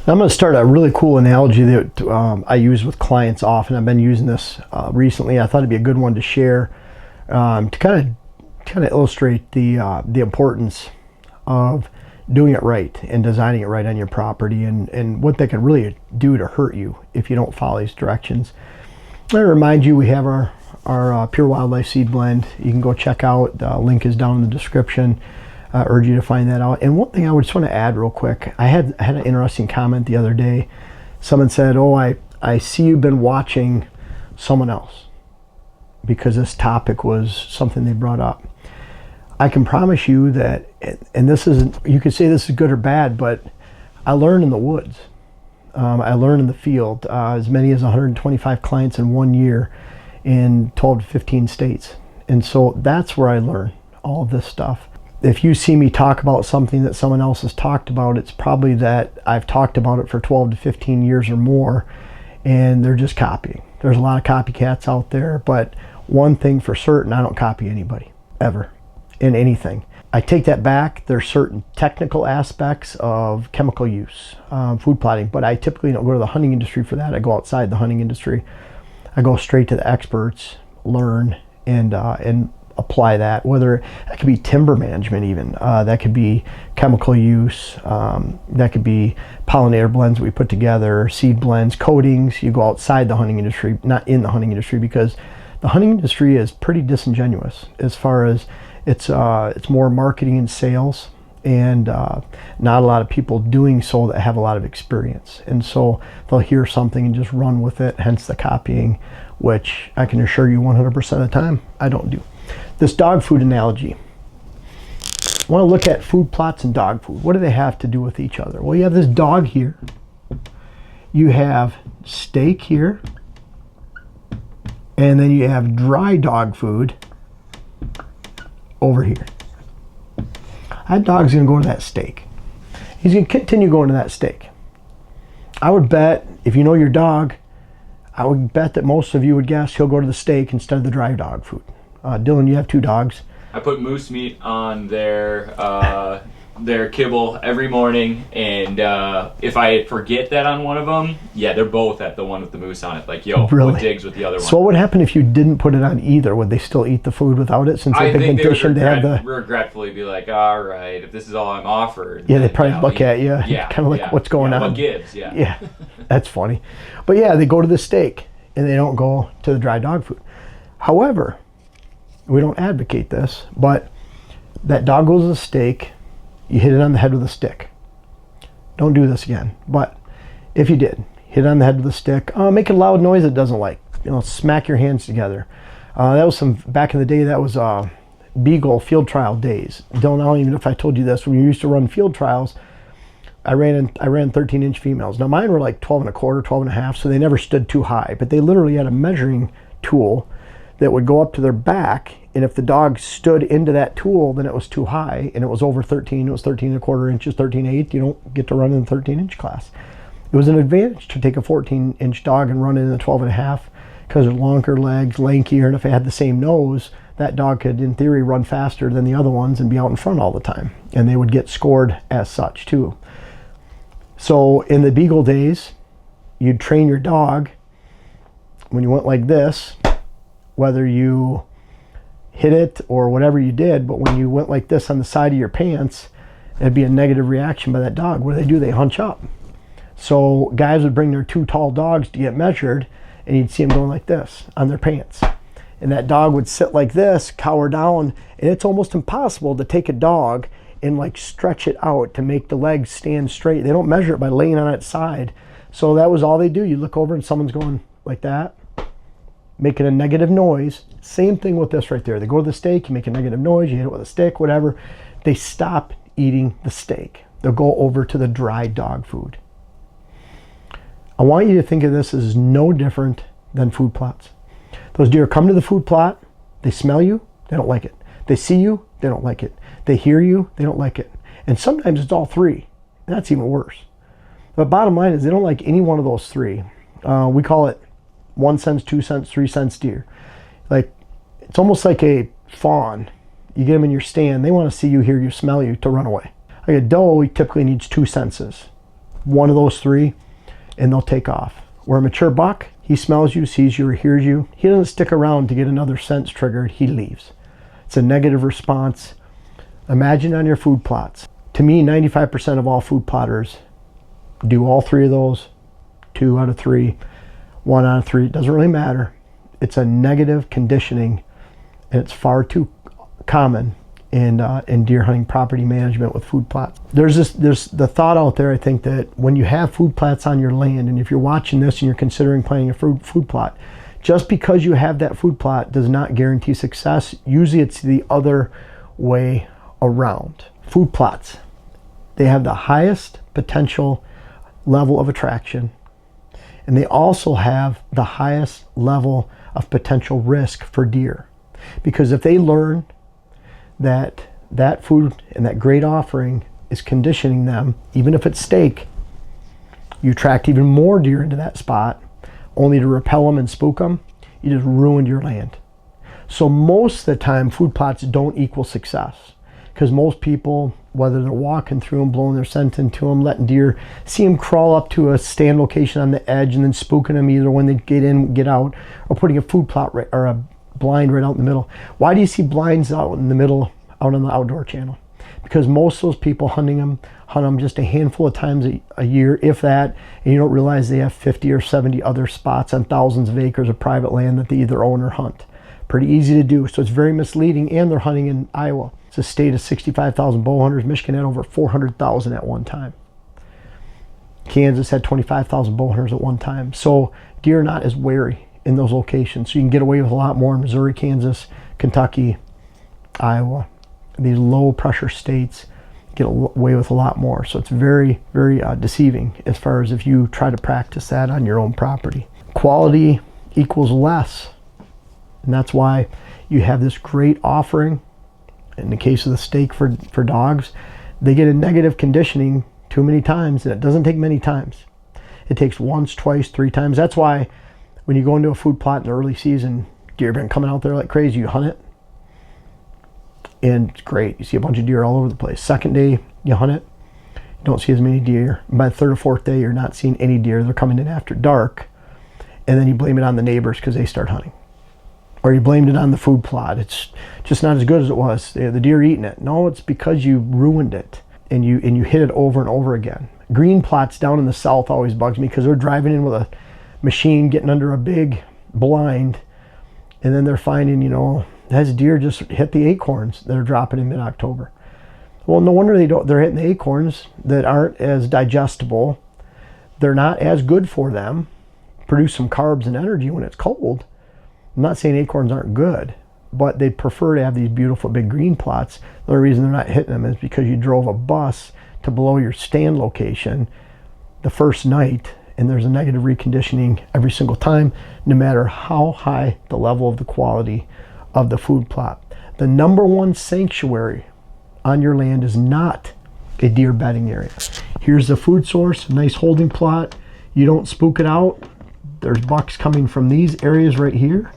I'm going to start a really cool analogy that I use with clients often. I've been using this recently. I thought it'd be a good one to share to kind of illustrate the importance of doing it right and designing it right on your property, and what they can really do to hurt you if you don't follow these directions. I remind you, we have our Pure Wildlife Seed Blend. You can go check out. The link is down in the description. I urge you to find that out. And one thing I would just want to add real quick, I had an interesting comment the other day. Someone said, "Oh, I see you've been watching someone else," because this topic was something they brought up. I can promise you that, and this isn't, you could say this is good or bad, but I learned in the woods. I learned in the field, as many as 125 clients in 1 year in 12 to 15 states. And so that's where I learn all of this stuff. If you see me talk about something that someone else has talked about, it's probably that I've talked about it for 12 to 15 years or more, and they're just copying. There's a lot of copycats out there, but one thing for certain, I don't copy anybody, ever, in anything. I take that back. There's certain technical aspects of chemical use, food plotting, but I typically don't go to the hunting industry for that. I go outside the hunting industry. I go straight to the experts, learn, and apply that, whether that could be timber management even, that could be chemical use, that could be pollinator blends we put together, seed blends, coatings. You go outside the hunting industry, not in the hunting industry, because the hunting industry is pretty disingenuous as far as it's more marketing and sales, and not a lot of people doing so that have a lot of experience. And so they'll hear something and just run with it, hence the copying, which I can assure you 100% of the time I don't do. This dog food analogy. I want to look at food plots and dog food. What do they have to do with each other? Well, you have this dog here. You have steak here. And then you have dry dog food over here. That dog's going to go to that steak. He's going to continue going to that steak. I would bet, if you know your dog, I would bet that most of you would guess he'll go to the steak instead of the dry dog food. Dylan, you have 2 dogs. I put moose meat on their kibble every morning, and if I forget that on one of them, yeah, they're both at the one with the moose on it. Like, yo, really? What digs with the other one? So what would happen if you didn't put it on either? Would they still eat the food without it, since they've been conditioned to have the... regretfully be like, all right, if this is all I'm offered... Yeah, they probably look at you, kind of like, what's going on? What gives, yeah. Yeah, that's funny. But yeah, they go to the steak, and they don't go to the dry dog food. However, we don't advocate this, but that dog goes to the steak, you hit it on the head with a stick. Don't do this again. But if you did, hit it on the head with a stick, make a loud noise it doesn't like. Smack your hands together. That was back in the day, that was Beagle field trial days. I don't even know if I told you this. When you used to run field trials, I ran 13-inch females. Now mine were like 12 and a quarter, 12 and a half, so they never stood too high. But they literally had a measuring tool that would go up to their back, and if the dog stood into that tool, then it was too high, and it was over 13. It was 13 and a quarter inches, 13/8. You don't get to run in the 13-inch class. It was an advantage to take a 14-inch dog and run it in the 12 and a half, because they're longer legs, lankier, and if it had the same nose, that dog could, in theory, run faster than the other ones and be out in front all the time, and they would get scored as such too. So in the Beagle days, you'd train your dog when you went like this, whether you hit it or whatever you did, but when you went like this on the side of your pants, it'd be a negative reaction by that dog. What do? They hunch up. So guys would bring their 2 tall dogs to get measured, and you'd see them going like this on their pants. And that dog would sit like this, cower down, and it's almost impossible to take a dog and like stretch it out to make the legs stand straight. They don't measure it by laying on its side. So that was all they do. You look over and someone's going like that, making a negative noise. Same thing with this right there. They go to the steak, you make a negative noise, you hit it with a stick, whatever. They stop eating the steak. They'll go over to the dry dog food. I want you to think of this as no different than food plots. Those deer come to the food plot, they smell you, they don't like it. They see you, they don't like it. They hear you, they don't like it. And sometimes it's all 3, and that's even worse. But bottom line is they don't like any one of those 3. We call it 1 cent, 2 cents, 3 cents deer. Like, it's almost like a fawn. You get them in your stand, they want to see you, hear you, smell you to run away. Like a doe, he typically needs 2 senses. one of those three, and they'll take off. Where a mature buck, he smells you, sees you, or hears you. He doesn't stick around to get another sense triggered. He leaves. It's a negative response. Imagine on your food plots. To me, 95% of all food plotters do all three of those, 2 out of 3, 1 out of 3. It doesn't really matter. It's a negative conditioning, and it's far too common in deer hunting property management with food plots. There's the thought out there, I think, that when you have food plots on your land, and if you're watching this and you're considering planting a food plot, just because you have that food plot does not guarantee success. Usually it's the other way around. Food plots, they have the highest potential level of attraction, and they also have the highest level of potential risk for deer. Because if they learn that that food and that great offering is conditioning them, even if it's steak, you attract even more deer into that spot, only to repel them and spook them. You just ruined your land. So most of the time, food plots don't equal success, because most people, whether they're walking through them, blowing their scent into them, letting deer see them crawl up to a stand location on the edge and then spooking them either when they get in, get out, or putting a food plot right, or a blind right out in the middle. Why do you see blinds out in the middle, out on the outdoor channel? Because most of those people hunt them just a handful of times a year, if that, and you don't realize they have 50 or 70 other spots on thousands of acres of private land that they either own or hunt. Pretty easy to do, so it's very misleading. And they're hunting in Iowa. It's a state of 65,000 bow hunters. Michigan had over 400,000 at one time. Kansas had 25,000 bow hunters at one time. So deer are not as wary in those locations. So you can get away with a lot more in Missouri, Kansas, Kentucky, Iowa. These low pressure states get away with a lot more. So it's very, very deceiving as far as if you try to practice that on your own property. Quality equals less. And that's why you have this great offering. In the case of the steak for dogs, they get a negative conditioning too many times, and it doesn't take many times. It takes once, twice, 3 times. That's why when you go into a food plot in the early season, deer have been coming out there like crazy. You hunt it, and it's great. You see a bunch of deer all over the place. Second day, you hunt it, you don't see as many deer. By the third or fourth day, you're not seeing any deer. They're coming in after dark, and then you blame it on the neighbors because they start hunting. Or you blamed it on the food plot. It's just not as good as it was. The deer eating it. No, it's because you ruined it, and you hit it over and over again. Green plots down in the south always bugs me, because they're driving in with a machine, getting under a big blind, and then they're finding, has deer just hit the acorns that are dropping in mid-October. Well, no wonder they're hitting the acorns that aren't as digestible. They're not as good for them. Produce some carbs and energy when it's cold. I'm not saying acorns aren't good, but they prefer to have these beautiful big green plots. The only reason they're not hitting them is because you drove a bus to below your stand location the first night, and there's a negative reconditioning every single time, no matter how high the level of the quality of the food plot. The number one sanctuary on your land is not a deer bedding area. Here's the food source, nice holding plot. You don't spook it out. There's bucks coming from these areas right here.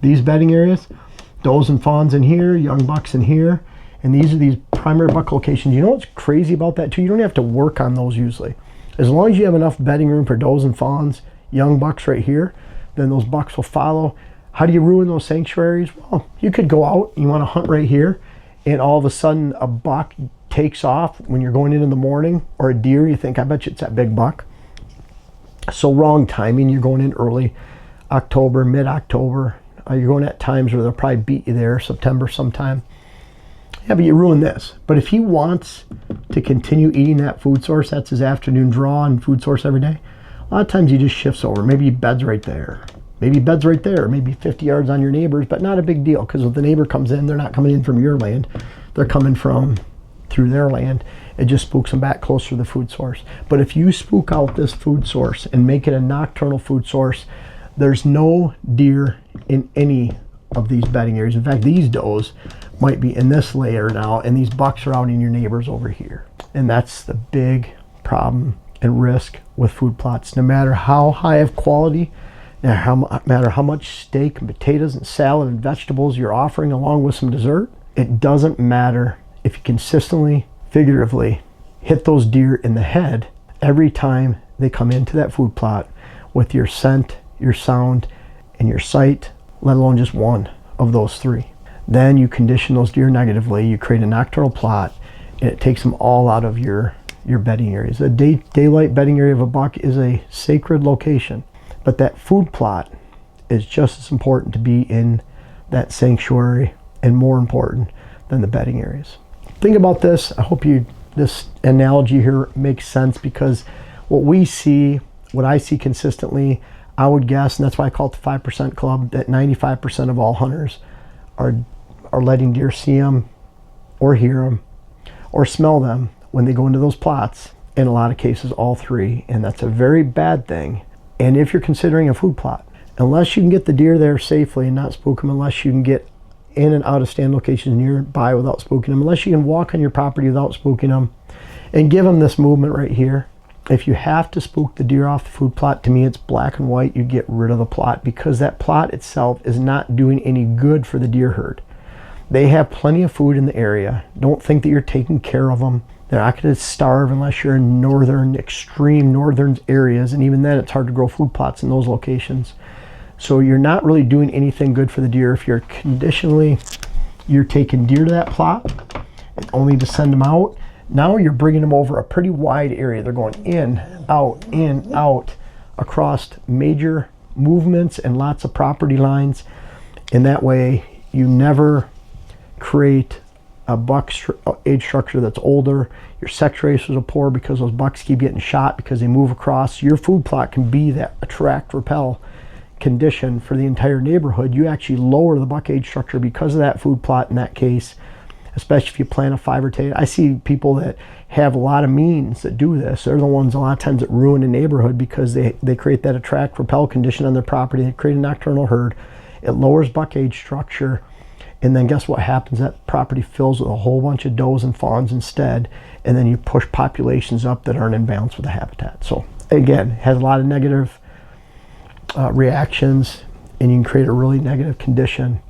These bedding areas, does and fawns in here, young bucks in here, and these are these primary buck locations. You know what's crazy about that too? You don't have to work on those usually. As long as you have enough bedding room for does and fawns, young bucks right here, then those bucks will follow. How do you ruin those sanctuaries? Well, you could go out, you want to hunt right here, and all of a sudden a buck takes off when you're going in the morning, or a deer, you think, I bet you it's that big buck. So wrong timing. You're going in early October, mid-October. You're going at times where they'll probably beat you there, September sometime. Yeah, but you ruin this. But if he wants to continue eating that food source, that's his afternoon draw and food source every day, a lot of times he just shifts over. Maybe he beds right there. Maybe he beds right there. Maybe 50 yards on your neighbors, but not a big deal, because if the neighbor comes in, they're not coming in from your land. They're coming from through their land. It just spooks them back closer to the food source. But if you spook out this food source and make it a nocturnal food source, there's no deer in any of these bedding areas. In fact, these does might be in this layer now, and these bucks are out in your neighbors over here. And that's the big problem and risk with food plots. No matter how high of quality, no matter how much steak and potatoes and salad and vegetables you're offering along with some dessert, it doesn't matter if you consistently, figuratively, hit those deer in the head every time they come into that food plot with your scent, your sound, and your sight, let alone just one of those three. Then you condition those deer negatively, you create a nocturnal plot, and it takes them all out of your bedding areas. A daylight bedding area of a buck is a sacred location, but that food plot is just as important to be in that sanctuary and more important than the bedding areas. Think about this. I hope this analogy here makes sense, because what I see consistently, I would guess, and that's why I call it the 5% club, that 95% of all hunters are letting deer see them or hear them or smell them when they go into those plots. In a lot of cases, all three, and that's a very bad thing. And if you're considering a food plot, unless you can get the deer there safely and not spook them, unless you can get in and out of stand locations nearby without spooking them, unless you can walk on your property without spooking them, and give them this movement right here. If you have to spook the deer off the food plot, to me it's black and white. You get rid of the plot, because that plot itself is not doing any good for the deer herd. They have plenty of food in the area. Don't think that you're taking care of them. They're not going to starve unless you're in extreme northern areas, and even then it's hard to grow food plots in those locations. So you're not really doing anything good for the deer if you're taking deer to that plot and only to send them out. Now you're bringing them over a pretty wide area. They're going in, out, across major movements and lots of property lines. And that way you never create a buck age structure that's older. Your sex ratios are poor because those bucks keep getting shot because they move across. Your food plot can be that attract, repel condition for the entire neighborhood. You actually lower the buck age structure because of that food plot in that case, especially if you plant a 5 or 10. I see people that have a lot of means that do this. They're the ones a lot of times that ruin a neighborhood, because they create that attract repel condition on their property. They create a nocturnal herd. It lowers buck age structure, and then guess what happens? That property fills with a whole bunch of does and fawns instead, and then you push populations up that aren't in balance with the habitat. So again, it has a lot of negative reactions, and you can create a really negative condition.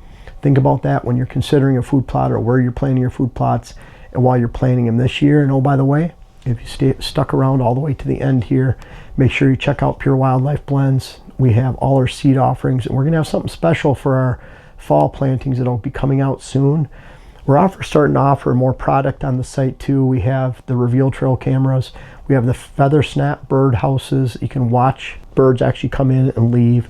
Think about that when you're considering a food plot or where you're planting your food plots, and while you're planting them this year. And oh, by the way, if you stuck around all the way to the end here, make sure you check out Pure Wildlife Blends. We have all our seed offerings, and we're going to have something special for our fall plantings that'll be coming out soon. We're starting to offer more product on the site too. We have the reveal trail cameras. We have the feather snap bird houses. You can watch birds actually come in and leave.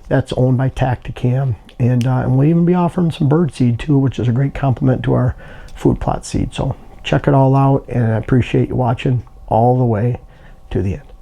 That's owned by Tacticam. And we'll even be offering some bird seed too, which is a great complement to our food plot seed. So check it all out, and I appreciate you watching all the way to the end.